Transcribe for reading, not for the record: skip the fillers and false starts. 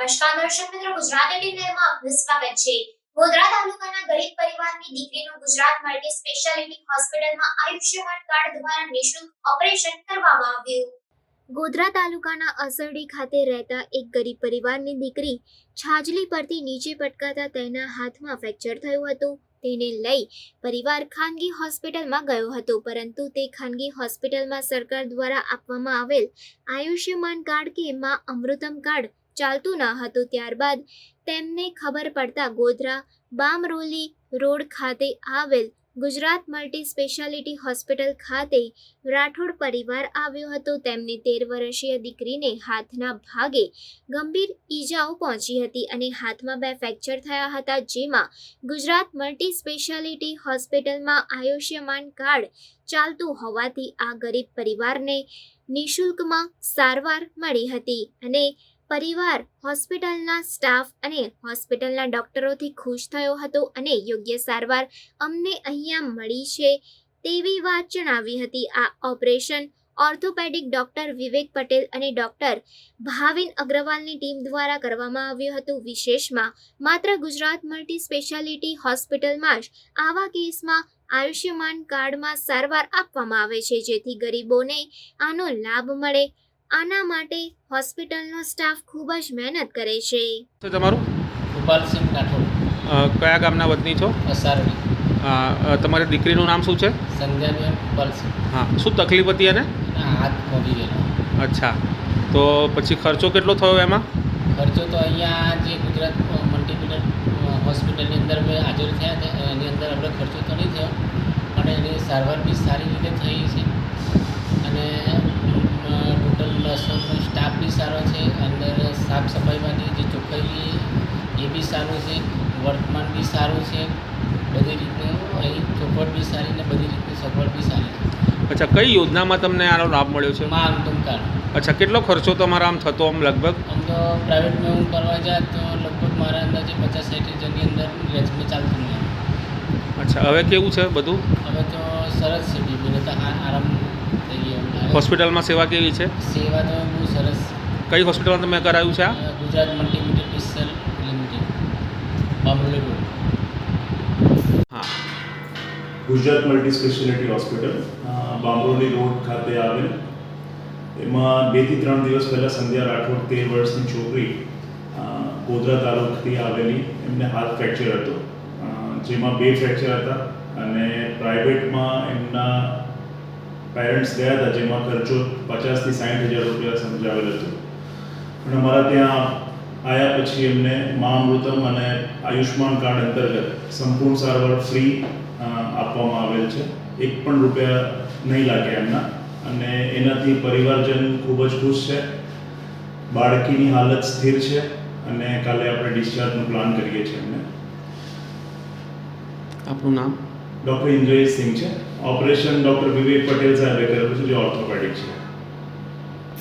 નમસ્કાર દર્શક મિત્રો, ગુજરાતી ટીવીમાં આપનું સ્વાગત છે। ગોધરા તાલુકાના ગરીબ પરિવારની દીકરીનું ગુજરાત મલ્ટી સ્પેશિયાલિટી હોસ્પિટલમાં આયુષ્યમાન કાર્ડ દ્વારા નિઃશુલ્ક ઓપરેશન કરવામાં આવ્યું। ગોધરા તાલુકાના અસરડી ખાતે રહેતા એક ગરીબ પરિવારની દીકરી છાજલી પરથી નીચે પટકાતા તેના હાથમાં ફ્રેક્ચર થયું હતું। તેને લઈ પરિવાર ખાનગી હોસ્પિટલમાં ગયો હતો, પરંતુ તે ખાનગી હોસ્પિટલમાં સરકાર દ્વારા આપવામાં આવેલ આયુષ્યમાન કાર્ડ કે માં અમૃતમ કાર્ડ ચાલતું ન હતું। ત્યારબાદ તેમને ખબર પડતા ગોધરા બામરોલી રોડ ખાતે આવેલ ગુજરાત મલ્ટી સ્પેશિયાલિટી હોસ્પિટલ ખાતે રાઠોડ પરિવાર આવ્યો હતો। તેમની 13 વર્ષીય દીકરીને હાથના ભાગે ગંભીર ઈજાઓ પહોંચી હતી અને હાથમાં 2 ફ્રેક્ચર થયા હતા, જેમાં ગુજરાત મલ્ટી સ્પેશિયાલિટી હોસ્પિટલમાં આયુષ્યમાન કાર્ડ ચાલતું હોવાથી આ ગરીબ પરિવારને નિઃશુલ્કમાં સારવાર મળી હતી અને પરિવાર હોસ્પિટલના સ્ટાફ અને હોસ્પિટલના ડોક્ટરોથી ખુશ થયો હતો અને યોગ્ય સારવાર અમને અહીંયા મળી છે તેવી વાત જણાવી હતી। આ ઓપરેશન ઓર્થોપેડિક ડોક્ટર વિવેક પટેલ અને ડોક્ટર ભાવિન અગ્રવાલની ટીમ દ્વારા કરવામાં આવ્યું હતું। વિશેષમાં માત્ર ગુજરાત મલ્ટી સ્પેશિયાલિટી હોસ્પિટલમાં જ આવા કેસમાં આયુષ્યમાન કાર્ડમાં સારવાર આપવામાં આવે છે, જેથી ગરીબોને આનો લાભ મળે। આના માટે હોસ્પિટલનો સ્ટાફ ખૂબ જ મહેનત કરે છે। તો તમારું ગોપાલસિંહ રાઠોડ, કયા ગામના વતની છો? અસારડી। તમારી દીકરીનું નામ શું છે? સંધ્યાબેન ગોપાલસિંહ। હા, શું તકલીફ હતી એને? હાથ મોડી ગયેલો। અચ્છા, તો પછી ખર્ચો કેટલો થયો એમાં? ખર્ચો તો અહીંયા જે ગુજરાત મલ્ટીપલ હોસ્પિટલની અંદર મેં હાજર થયા હતા એની અંદર આપણે ખર્ચો તો નહીં થયો, પણ એની સારવાર બી સારી રીતે થઈ છે અને ટોટલ નર્સનો સ્ટાફ બી સારો છે। અંદર સાફ સફાઈમાંથી જે ચોખ્ખાઈ એ બી સારું છે, વર્તમાન બી સારું છે, બધી રીતનું અહીં ચોખવટ બી સારી ને બધી રીતની સગવડ બી સારી છે। અચ્છા, કઈ યોજનામાં તમને આનો લાભ મળ્યો છે? માં અમૃતમ કાર્ડ। અચ્છા, કેટલો ખર્ચો તમારા આમ થતો આમ લગભગ? આમ તો પ્રાઇવેટમાં હું કરવા જાય તો લગભગ મારા અંદાજે 50-60 હજારની અંદર રેન્જમાં ચાલતું નહીં। અચ્છા, હવે કેવું છે બધું? હવે તો સરસ છે, બીબીને તો આરામ થઈ ગયો। હોસ્પિટલમાં સેવા કેવી છે? સેવા તો બહુ સરસ। કઈ હોસ્પિટલમાં તમે કરાવ્યું છે આ? ગુજરાત મલ્ટીમીડિયા પિસ્સલ લિમિટેડ, બામરોલી રોડ। હા, Gujarat multi specialty hospital Bamroli road ખાતે આવેલ। એમાં 2 થી 3 દિવસ પહેલાં સંધ્યા રાઠોડ 13 વર્ષની છોકરી ગોધરા તાલુકાથી આવેલી, એમને હાથ ફ્રેક્ચર હતો, જેમાં 2 ફ્રેક્ચર હતા અને પ્રાઇવેટમાં એમના પેરેન્ટ્સ ગયા હતા, જેમાં ખર્ચો 50,000 થી 60,000 રૂપિયા સમજાવેલ હતો। પણ અમારા ત્યાં આવ્યા પછી એમને માં અમૃતમ અને આયુષ્માન કાર્ડ અંતર્ગત સંપૂર્ણ સારવાર ફ્રી આપવામાં આવેલ છે। 1 પણ રૂપિયા નહીં લાગે એમના, અને એનાથી પરિવારજન ખૂબ જ ખુશ છે। બાળકીની હાલત સ્થિર છે અને કાલે આપણે ડિસ્ચાર્જનો પ્લાન કરીએ છીએ એમને। આપનું નામ? ડૉક્ટર ઇન્દ્રજીત સિંહ છે। ઓપરેશન ડૉક્ટર વિવેક પટેલ સાહેબે કરેલું છે, જે ઓર્થોપેડિક છે।